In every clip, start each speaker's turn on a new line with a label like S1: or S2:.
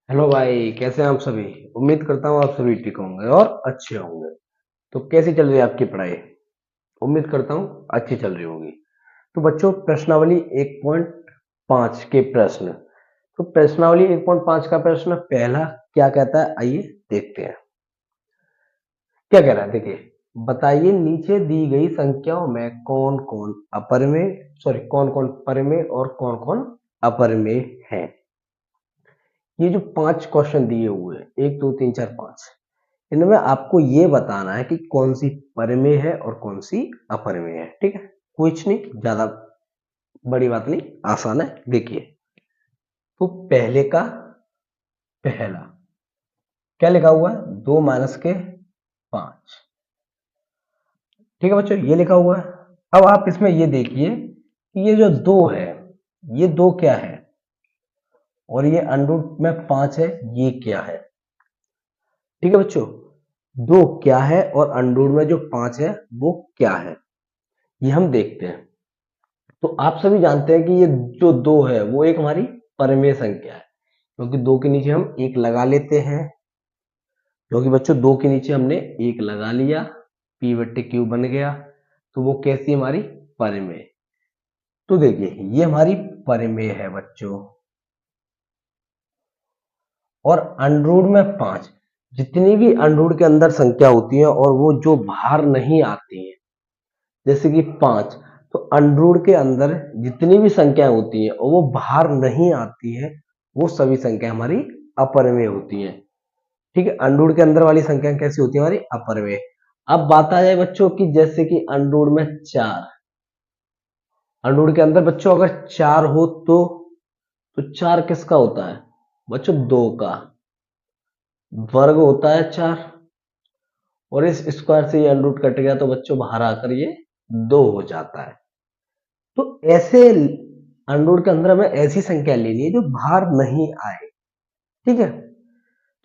S1: Hello भाई, कैसे हैं आप सभी। उम्मीद करता हूँ आप सभी ठीक होंगे और अच्छे होंगे। तो कैसी चल रही है आपकी पढ़ाई। उम्मीद करता हूँ अच्छी चल रही होगी। तो बच्चों, प्रश्नावली 1.5 के प्रश्न। तो प्रश्नावली 1.5 का प्रश्न पहला क्या कहता है, आइए देखते हैं। क्या कह रहा है, देखिए। बताइए नीचे दी गई संख्याओं में कौन कौन अपरिमेय, कौन कौन परिमेय और कौन कौन अपरिमेय है। ये जो 5 क्वेश्चन दिए हुए हैं, 1 2 3 4 5, इनमें आपको ये बताना है कि कौन सी परिमेय है और कौन सी अपरिमेय है। ठीक है, कुछ नहीं, ज्यादा बड़ी बात नहीं, आसान है। देखिए, तो पहले का पहला क्या लिखा हुआ है, 2 माइनस के 5। ठीक है बच्चों, ये लिखा हुआ है। अब आप इसमें ये देखिए कि ये जो 2 है, ये 2 क्या है, और ये अंडर में 5 है, ये क्या है। ठीक है बच्चों, 2 क्या है और अंडर में जो 5 है वो क्या है, ये हम देखते हैं। तो आप सभी जानते हैं कि ये जो 2 है वो एक हमारी परिमेय संख्या है, क्योंकि 2 के नीचे हम 1 लगा लेते हैं। क्योंकि बच्चों 2 के नीचे हमने 1 लगा लिया, p बट्टे क्यू बन गया। तो वो कैसी है, हमारी परिमेय। तो देखिए, ये हमारी परिमेय है बच्चों। और अंडरूट में 5, जितनी भी अंडरूट के अंदर संख्या होती है और वो जो बाहर नहीं आती है, जैसे कि 5, तो अंडरूट के अंदर जितनी भी संख्याएं होती हैं और वो बाहर नहीं आती है, वो सभी संख्या हमारी अपरिमेय होती हैं। ठीक है, अंडरूट के अंदर वाली संख्या कैसी होती है, हमारी अपरिमेय। अब बात आ जाए बच्चों की, जैसे कि अंडरूट में 4, अंडरूट के अंदर बच्चों अगर 4 हो तो 4 किसका होता है बच्चों, 2 का वर्ग होता है 4। और इस स्क्वायर से ये अंडरूट कट गया तो बच्चों बाहर आकर ये 2 हो जाता है। तो ऐसे अंडरूट के अंदर हमें ऐसी संख्या लेनी है जो बाहर नहीं आए। ठीक है,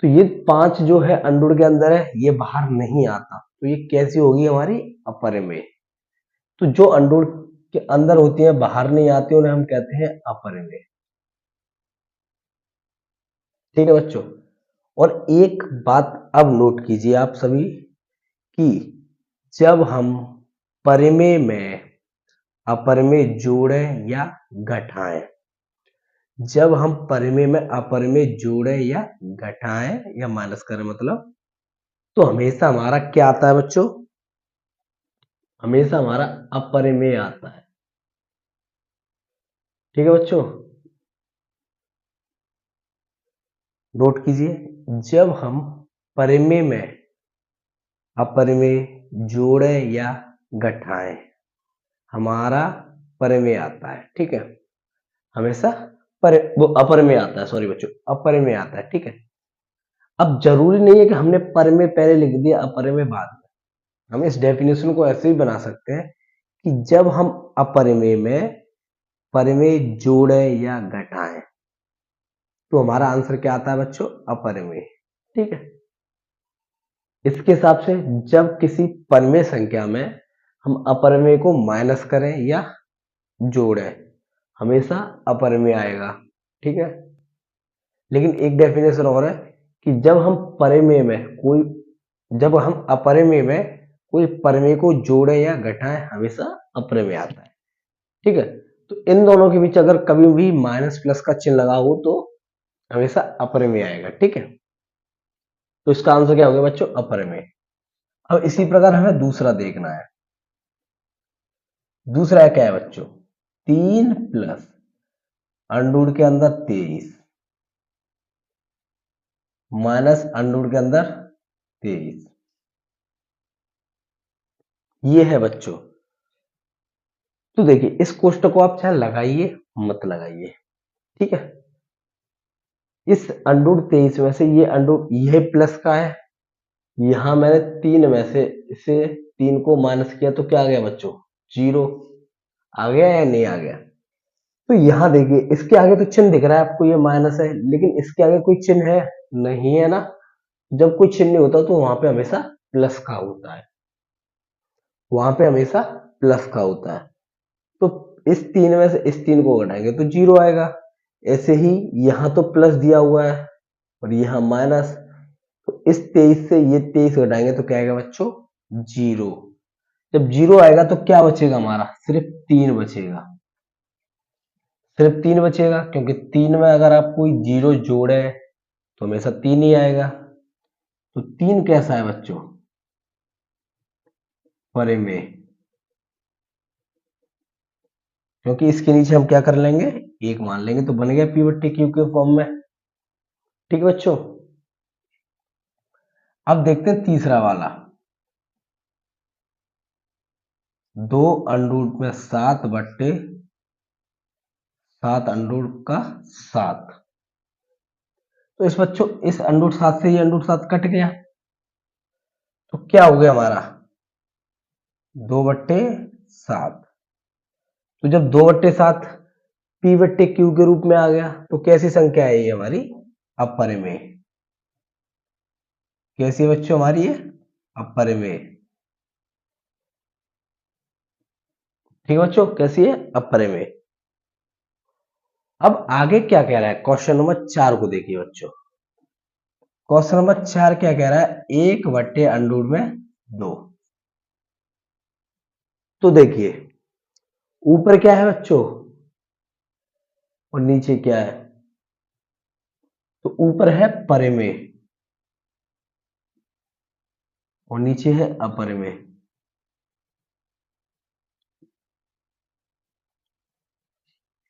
S1: तो ये 5 जो है अंडरूट के अंदर है, ये बाहर नहीं आता, तो ये कैसी होगी, हमारी अपरिमेय। तो जो अंडरूट के अंदर होती है बाहर नहीं आती, उन्हें हम कहते हैं अपरिमेय। ठीक है बच्चों, और एक बात अब नोट कीजिए आप सभी कि जब हम परिमेय में अपरिमेय जोड़ें या घटाएं, जब हम परिमेय में अपरिमेय जोड़ें या घटाएं या माइनस करें, मतलब, तो हमेशा हमारा क्या आता है बच्चों, हमेशा हमारा अपरिमेय आता है। ठीक है बच्चों, नोट कीजिए, जब हम परिमेय में अपरिमेय जोड़ें या घटाएं, हमारा परिमेय आता है। ठीक है, हमेशा वो अपरिमेय आता है, सॉरी बच्चों, अपरिमेय आता है। ठीक है, अब जरूरी नहीं है कि हमने परिमेय पहले लिख दिया अपरिमेय बाद में। हम इस डेफिनेशन को ऐसे भी बना सकते हैं कि जब हम अपरिमेय में परिमेय जोड़ें या घटाएं, तो हमारा आंसर क्या आता है बच्चों, अपरिमेय। ठीक है, इसके हिसाब से जब किसी परिमेय संख्या में हम अपरिमेय को माइनस करें या जोड़ें, हमेशा अपरिमेय आएगा। ठीक है, लेकिन एक डेफिनेशन और है कि जब हम अपरिमेय में कोई परिमेय को जोड़े या घटाएं, हमेशा अपरिमेय आता है। ठीक है, तो इन दोनों के बीच अगर कभी भी माइनस प्लस का चिन्ह लगा हो तो हमेशा अपरिमेय आएगा। ठीक है, तो इसका आंसर क्या होगा बच्चों, अपरिमेय। अब इसी प्रकार हमें दूसरा देखना है। दूसरा क्या है बच्चों, 3 प्लस अंडूर के अंदर 23 माइनस अंडूर के अंदर 23, ये है बच्चों। तो देखिए, इस कोष्टक को आप चाहे लगाइए मत लगाइए। ठीक है, इस अंडूर 23 में से ये अंडूर ये प्लस का है, यहां मैंने 3 में से इसे 3 को माइनस किया तो क्या आ गया बच्चों, 0 आ गया या नहीं आ गया। तो यहां देखिए, इसके आगे तो चिन्ह दिख रहा है आपको, ये माइनस है, लेकिन इसके आगे कोई चिन्ह है नहीं, है ना। जब कोई चिन्ह नहीं होता तो वहां पे हमेशा प्लस का होता है, वहां पे हमेशा प्लस का होता है। तो इस 3 में से इस 3 को घटाएंगे तो 0 आएगा। ऐसे ही यहां तो प्लस दिया हुआ है, और यहाँ माइनस, तो इस 23 से ये 23 घटाएंगे तो क्या आएगा बच्चों, 0। जब 0 आएगा तो क्या बचेगा हमारा, सिर्फ 3 बचेगा, सिर्फ 3 बचेगा, क्योंकि 3 में अगर आप कोई 0 जोड़े तो हमेशा 3 ही आएगा। तो 3 कैसा है बच्चों, परिमेय, क्योंकि इसके नीचे हम क्या कर लेंगे, 1 मान लेंगे, तो बन गया P बट्टे Q के फॉर्म में। ठीक है बच्चों, अब देखते हैं तीसरा वाला, 2 अंडर में 7 बट्टे 7 अंडर का 7। तो इस बच्चों इस अंडर 7 से ये अंडर 7 कट गया, तो क्या हो गया हमारा, 2/7। तो जब 2/7 P बट्टे Q के रूप में आ गया तो कैसी संख्या है ये हमारी, अपरिमेय। कैसी है बच्चों हमारी ये, अपरिमेय। ठीक है बच्चों, कैसी है, अपरिमेय। अब आगे क्या कह रहा है, क्वेश्चन नंबर 4 को देखिए बच्चों। क्वेश्चन नंबर 4 क्या कह रहा है, 1/√2। तो देखिए ऊपर क्या है बच्चों और नीचे क्या है, तो ऊपर है परिमेय और नीचे है अपरिमेय।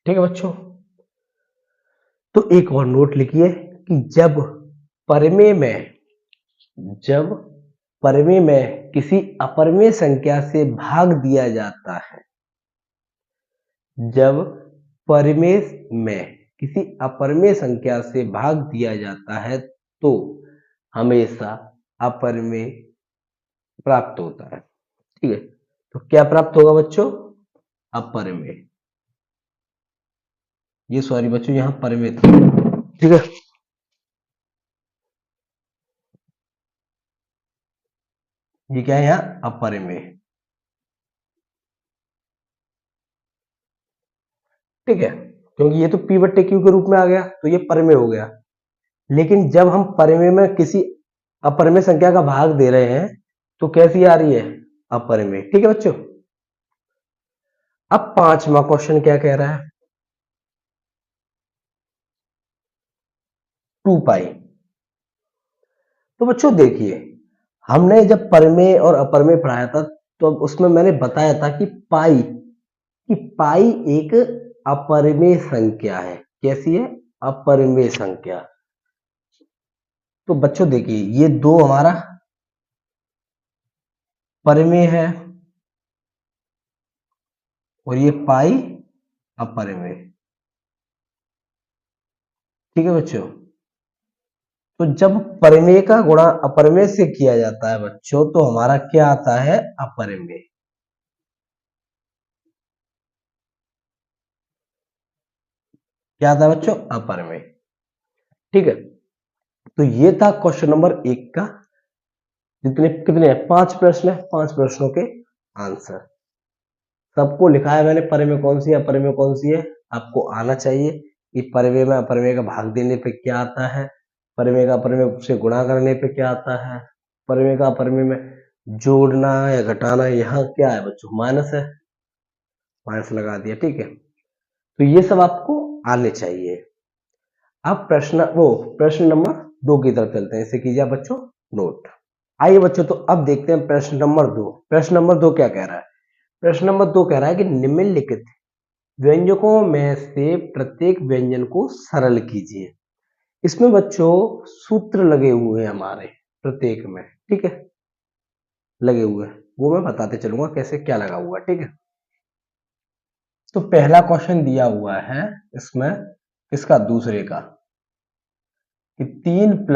S1: ठीक है बच्चों, तो एक और नोट लिखिए कि जब परिमेय में किसी अपरिमेय संख्या से भाग दिया जाता है, जब परिमेय में किसी अपरिमेय संख्या से भाग दिया जाता है तो हमेशा अपरिमेय प्राप्त होता है। ठीक है, तो क्या प्राप्त होगा बच्चों, अपरिमेय। ये सॉरी बच्चों यहां परिमेय था। ठीक है, ये क्या है यहाँ, अपरिमेय। ठीक है, क्योंकि ये तो P बट्टे Q के रूप में आ गया तो ये परिमेय हो गया। लेकिन जब हम परिमेय में किसी अपरिमेय संख्या का भाग दे रहे हैं तो कैसी आ रही है, अपरिमेय। ठीक है बच्चों, अब 5वां क्वेश्चन क्या कह रहा है, 2 पाई। तो बच्चों देखिए हमने जब परिमेय और अपरिमेय पढ़ाया था तो उसमें मैंने बताया था कि पाई एक अपरिमेय संख्या है। कैसी है, अपरिमेय संख्या। तो बच्चों देखिए ये 2 हमारा परिमेय है और ये पाई अपरिमेय। ठीक है बच्चों, तो जब परिमेय का गुणा अपरिमेय से किया जाता है बच्चों तो हमारा क्या आता है, अपरिमेय। क्या आता है बच्चों, अपरिमेय। ठीक है, तो ये था क्वेश्चन नंबर 1 का। जितने कितने हैं, 5 प्रश्न है, 5 प्रश्नों के आंसर सबको लिखा है मैंने। परिमेय कौन सी है, अपरिमेय कौन सी है, आपको आना चाहिए कि परिमेय में अपरिमेय का भाग देने पे क्या आता है, परिमेय का अपरिमेय से गुणा करने पे क्या आता है, परिमेय का अपरिमेय में जोड़ना या घटाना, यहाँ क्या है बच्चों, माइनस है, माइनस लगा दिया। ठीक है, तो ये सब आपको आने चाहिए। अब प्रश्न नंबर 2 की तरफ चलते हैं, इसे कीजिए बच्चों नोट। आइए बच्चों, तो अब देखते हैं प्रश्न नंबर 2। प्रश्न नंबर 2 क्या कह रहा है, प्रश्न नंबर 2 कह रहा है कि निम्नलिखित व्यंजकों में से प्रत्येक व्यंजन को सरल कीजिए। इसमें बच्चों सूत्र लगे हुए हैं हमारे प्रत्येक में। ठीक है, लगे हुए हैं, वो मैं बताते चलूंगा कैसे क्या लगा हुआ है। ठीक है, तो पहला क्वेश्चन दिया हुआ है इसमें, इसका दूसरे का, कि 3 +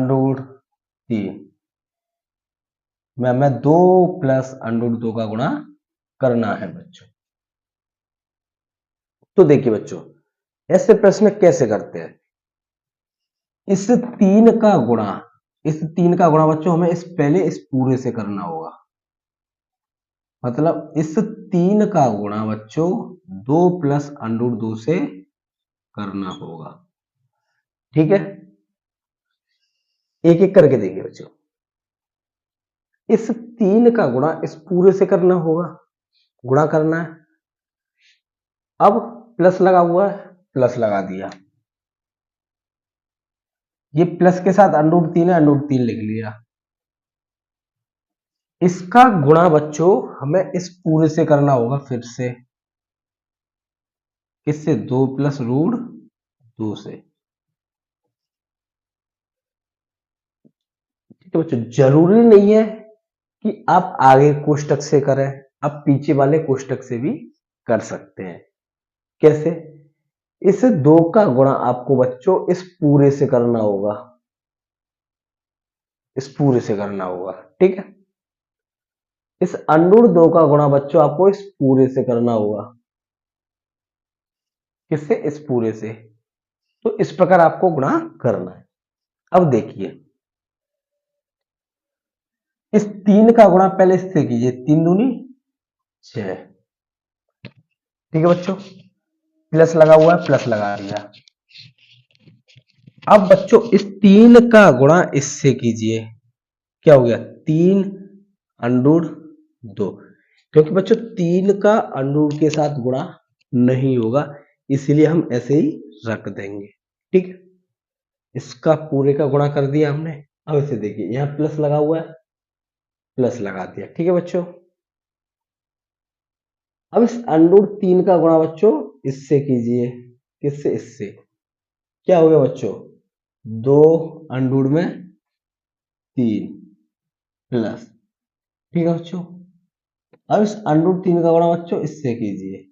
S1: √3 में हमें 2 + √2 का गुणा करना है बच्चों। तो देखिए बच्चों ऐसे प्रश्न कैसे करते हैं, इस 3 का गुणा, इस 3 का गुणा बच्चों हमें पहले इस पूरे से करना होगा। मतलब इस 3 का गुणा बच्चों 2 + √2 से करना होगा। ठीक है, एक एक करके देखिए बच्चों। इस 3 का गुणा इस पूरे से करना होगा, गुणा करना है। अब प्लस लगा हुआ है, प्लस लगा दिया। ये प्लस के साथ √3 है, √3 लिख लिया। इसका गुणा बच्चों हमें इस पूरे से करना होगा फिर से, किससे? 2 + √2 से। ठीक है बच्चों, जरूरी नहीं है कि आप आगे कोष्टक से करें, आप पीछे वाले कोष्टक से भी कर सकते हैं। कैसे? इस 2 का गुणा आपको बच्चों इस पूरे से करना होगा, इस पूरे से करना होगा। ठीक है, इस √2 का गुणा बच्चों आपको इस पूरे से करना होगा, किससे? इस पूरे से। तो इस प्रकार आपको गुणा करना है। अब देखिए, इस 3 का गुणा पहले इससे कीजिए, 3 दूनी 6। ठीक है बच्चों, प्लस लगा हुआ है, प्लस लगा दिया। अब बच्चों इस 3 का गुणा इससे कीजिए, क्या हो गया? 3 √2। क्योंकि बच्चों 3 का √ के साथ गुणा नहीं होगा, इसलिए हम ऐसे ही रख देंगे। ठीक है, इसका पूरे का गुणा कर दिया हमने। अब इसे देखिए, यहां प्लस लगा हुआ है, प्लस लगा दिया। ठीक है बच्चों, अब इस √3 का गुणा बच्चों इससे कीजिए, किससे? इससे। क्या हो गया बच्चों? 2 √3 प्लस। ठीक है बच्चों, अब इस √3 का गुणा बच्चों इससे कीजिए।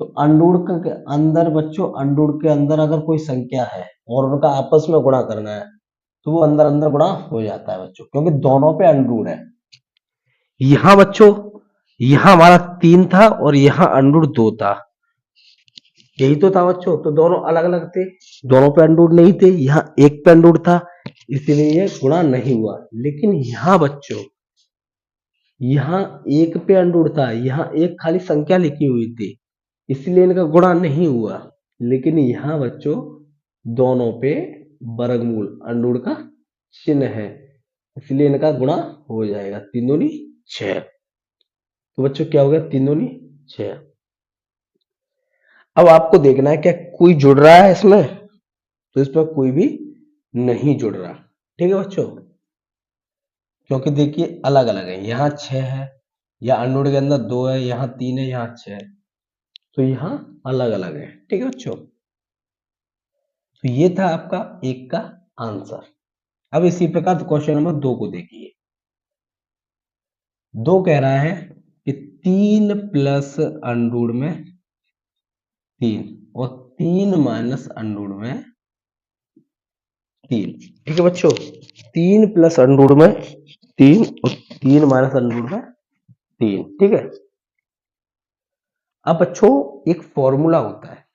S1: तो अंडूर के अंदर बच्चों, अंडूर के अंदर अगर कोई संख्या है और उनका आपस में गुणा करना है तो वो अंदर अंदर गुणा हो जाता है बच्चों, क्योंकि दोनों पे अंडूर है। यहां बच्चों, यहां हमारा 3 था और यहां √2 था, यही तो था बच्चों। तो दोनों अलग अलग थे, दोनों पे अंडूर नहीं थे, यहाँ एक पे अंडूर था, इसलिए ये गुणा नहीं हुआ। लेकिन यहाँ बच्चों, यहाँ एक पे अंडूर था, यहाँ एक खाली संख्या लिखी हुई थी, इसलिए इनका गुणा नहीं हुआ। लेकिन यहाँ बच्चों दोनों पे वर्गमूल अंडूर का चिन्ह है, इसलिए इनका गुणा हो जाएगा। 3 दूनी 6। तो बच्चों क्या हो गया? 3 दूनी 6। अब आपको देखना है क्या कोई जुड़ रहा है इसमें, तो इसमें कोई भी नहीं जुड़ रहा। ठीक है बच्चों, क्योंकि देखिए अलग अलग है, यहाँ 6 है, या अंडूर के अंदर 2 है, यहाँ 3 है, यहाँ 6 है, तो यहाँ अलग अलग है। ठीक है बच्चों, तो ये था आपका 1 का आंसर। अब इसी प्रकार क्वेश्चन नंबर 2 को देखिए। 2 कह रहा है कि 3 प्लस अंडूर में 3 और 3 माइनस अंडूर में 3। ठीक है बच्चों, 3 प्लस अंडूर में 3 और 3 माइनस अंडूर में 3। ठीक है, अब बच्चों एक फॉर्मूला होता है,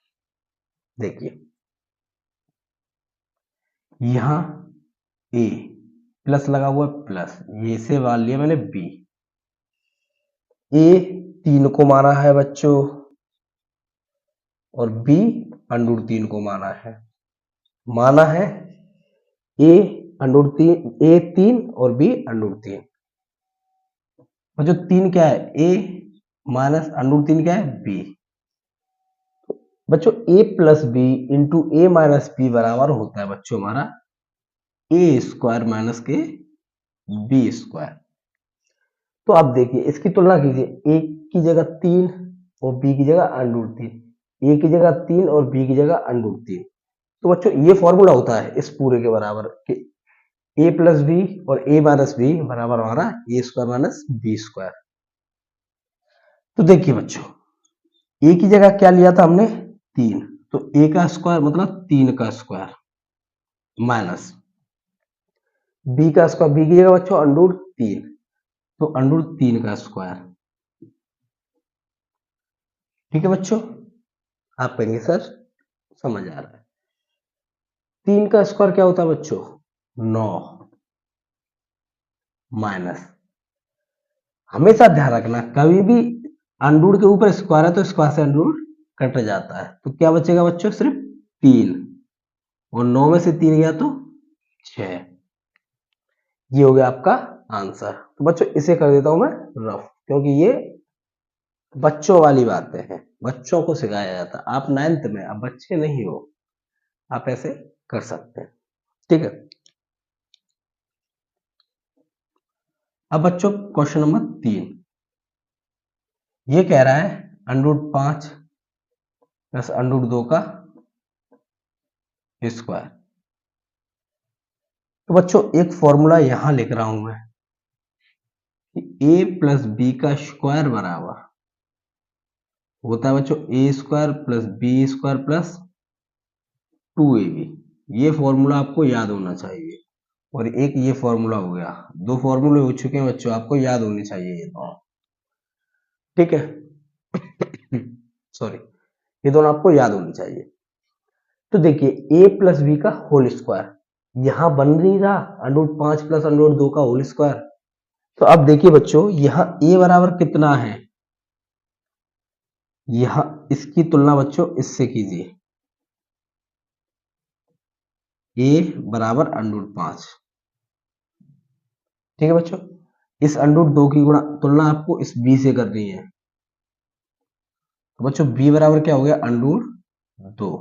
S1: देखिए यहां ए प्लस लगा हुआ है, प्लस ये से मान लिया मैंने बी। ए 3 को माना है बच्चों और बी √3 को माना है ए √3, ए 3 और बी √3। बच्चों 3 क्या है? ए माइनस √3 क्या है? बी। बच्चों ए प्लस बी इंटू ए माइनस बी बराबर होता है बच्चों हमारा ए स्क्वायर माइनस के बी स्क्वायर। तो आप देखिए इसकी तुलना कीजिए, ए की जगह 3 और बी की जगह √3, ए की जगह 3 और बी की जगह √3। तो बच्चों ये फॉर्मूला होता है इस पूरे के बराबर कि ए प्लस बी और ए माइनस बी बराबर हमारा ए स्क्वायर माइनस बी स्क्वायर। तो देखिए बच्चों, ए की जगह क्या लिया था हमने? 3, तो ए का स्क्वायर मतलब 3 का स्क्वायर माइनस बी का स्क्वायर, बी की जगह बच्चों √3, तो √3 का स्क्वायर। ठीक है बच्चों, आप कहेंगे सर समझ आ रहा है। 3 का स्क्वायर क्या होता है बच्चों? 9 माइनस, हमेशा ध्यान रखना कभी भी अंडूर के ऊपर स्क्वायर है तो स्क्वायर से अंडूर कट जाता है, तो क्या बचेगा बच्चों? सिर्फ 3, और 9 में से 3 गया तो 6। ये हो गया आपका आंसर। तो बच्चों इसे कर देता हूं मैं रफ, क्योंकि ये बच्चों वाली बातें हैं, बच्चों को सिखाया जाता है। आप 9th में, आप बच्चे नहीं हो, आप ऐसे कर सकते हैं, ठीक है। अब बच्चों क्वेश्चन नंबर 3, ये कह रहा है √5 प्लस √2 का स्क्वायर। तो बच्चों एक फॉर्मूला यहां लिख रहा हूं मैं, a प्लस बी का स्क्वायर बराबर होता है बच्चों a square plus B square plus 2ab। ये फॉर्मूला आपको याद होना चाहिए। और एक ये फॉर्मूला हो गया, 2 फॉर्मूले हो चुके हैं बच्चों, आपको याद होने चाहिए ये दोनों, ठीक है। सॉरी, ये दोनों आपको याद होनी चाहिए। तो देखिए a प्लस बी का होल स्क्वायर यहां बन नहीं रहा, √5 प्लस √2 का होल स्क्वायर। तो अब देखिए बच्चों, यहां a बराबर कितना है, यहां इसकी तुलना बच्चों इससे कीजिए, a बराबर √5, ठीक है बच्चों। इस √2 की गुणा तुलना आपको इस b से करनी है। तो बच्चों b बराबर क्या हो गया, √2।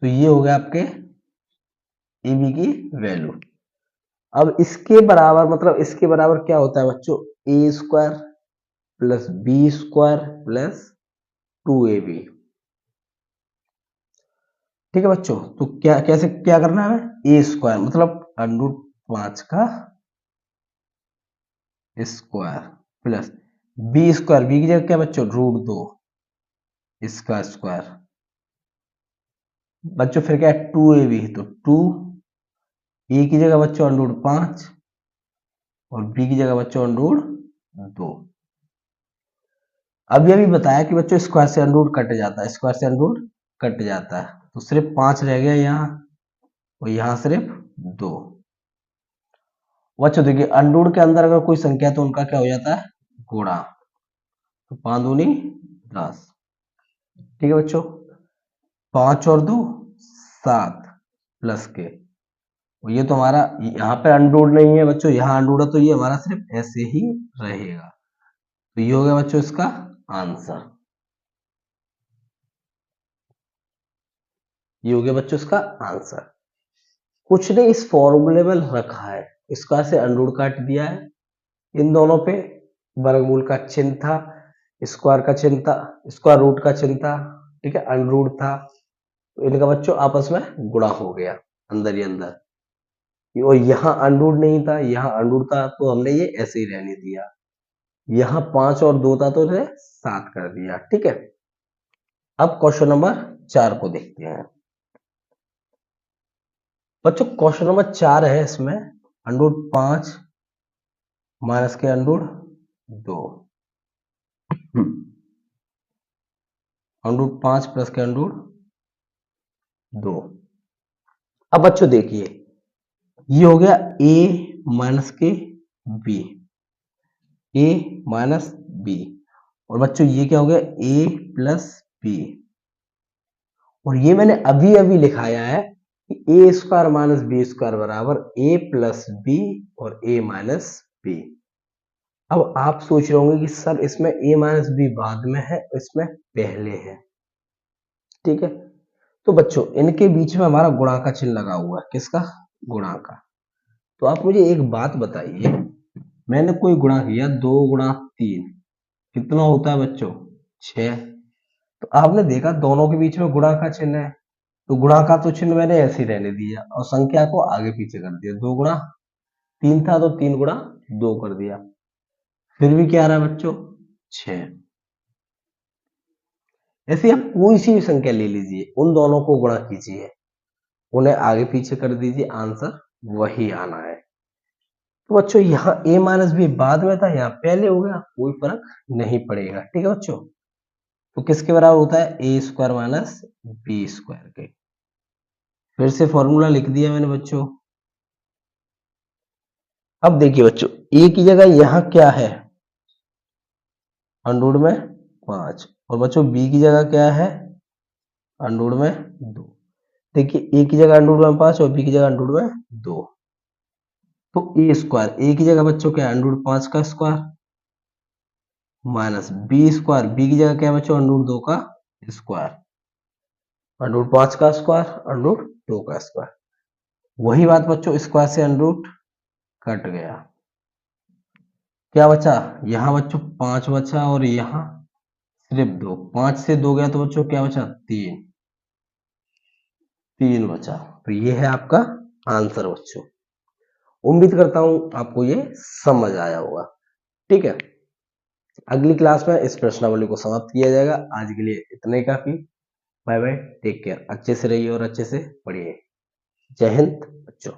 S1: तो ये हो गया आपके ab की वैल्यू। अब इसके बराबर, मतलब इसके बराबर क्या होता है बच्चों, a square plus B square plus 2ab, ठीक है बच्चों। तो क्या कैसे क्या करना है हमें, a स्क्वायर मतलब √5 का square plus B square, B की जगह क्या बच्चों, √2 इसका स्क्वायर बच्चों, फिर क्या है 2ab, तो 2 ए की जगह बच्चों √5 और बी की जगह बच्चों √2। अब ये भी बताया कि बच्चों स्क्वायर से √ कट जाता है, स्क्वायर से √ कट जाता है, तो सिर्फ 5 रह गया यहाँ और यहाँ सिर्फ 2। बच्चों देखिए √ के अंदर अगर कोई संख्या तो उनका क्या हो जाता है, गुणा। तो 5 दूनी 10, ठीक है बच्चों। 5 और 2 7 प्लस के, और ये तो हमारा यहाँ पे √ नहीं है बच्चों, यहाँ √ है, तो ये हमारा सिर्फ ऐसे ही रहेगा। तो ये हो गया बच्चों इसका आंसर, ये हो गया बच्चों इसका आंसर। कुछ ने इस फॉर्मूले में रखा है, स्क्वायर से √ काट दिया है, इन दोनों पे वर्गमूल का चिन्ह था, स्क्वायर का चिन्ह था, स्क्वायर रूट का चिन्ह था, ठीक है, √ था। तो इनका बच्चों आपस में गुणा हो गया अंदर ही अंदर, और यहाँ √ नहीं था, यहाँ √ था, तो हमने ये ऐसे ही रहने दिया। यहाँ 5 और 2 था तो इन्हें 7 कर दिया, ठीक है। अब क्वेश्चन नंबर 4 को देखते हैं बच्चों। क्वेश्चन नंबर 4 है, इसमें √5 माइनस के √2, √5 प्लस के √2। अब बच्चों देखिए, ये हो गया a माइनस के b, a माइनस b, और बच्चों ये क्या हो गया, a प्लस b। और ये मैंने अभी अभी लिखाया है कि a square minus B square बराबर a प्लस बी और a माइनस बी। अब आप सोच रहे होंगे कि सर इसमें a माइनस बी बाद में है, इसमें पहले है, ठीक है। तो बच्चों इनके बीच में हमारा गुणा का चिन्ह लगा हुआ है, किसका, गुणा का। तो आप मुझे एक बात बताइए, मैंने कोई गुणा किया, 2 गुणा 3 कितना होता है बच्चों, 6। तो आपने देखा दोनों के बीच में गुणा का चिन्ह है, तो गुणा का तो चिन्ह मैंने ऐसे ही रहने दिया और संख्या को आगे पीछे कर दिया। 2 गुणा 3 था तो 3 गुणा 2 कर दिया, फिर भी क्या आ रहा है बच्चों, 6। ऐसे आप कोई सी भी संख्या ले लीजिए, उन दोनों को गुणा कीजिए, उन्हें आगे पीछे कर दीजिए, आंसर वही आना है। तो बच्चों यहाँ a माइनस बी बाद में था, यहाँ पहले हो गया, कोई फर्क नहीं पड़ेगा, ठीक है बच्चों। तो किसके बराबर होता है, a square minus B square के। फिर से फॉर्मूला लिख दिया मैंने बच्चों। अब देखिए बच्चों, a की जगह यहाँ क्या है, √ में 5, और बच्चों b की जगह क्या है, √ में 2। देखिए ए की जगह अंडर रूट में 5 और बी की जगह अंडर रूट में 2, तो ए स्क्वायर, ए की जगह बच्चों क्या है अंडर रूट 5 का square minus B square, B की जगह क्या है बच्चों अंडर रूट 2 का स्क्वायर, अंडर रूट 5 का स्क्वायर अंडर रूट 2 का स्क्वायर। वही बात बच्चों स्क्वायर से अंडर रूट कट गया, क्या बचा यहाँ बच्चों 5 बचा और यहाँ सिर्फ 2, 5 से 2 गया तो बच्चों क्या बचा 3, 3 बचा। तो ये है आपका आंसर बच्चों। उम्मीद करता हूं आपको ये समझ आया होगा। ठीक है, अगली क्लास में इस प्रश्नावली को समाप्त किया जाएगा। आज के लिए इतना ही काफी। बाय बाय, टेक केयर, अच्छे से रहिए और अच्छे से पढ़िए। जय हिंद बच्चों।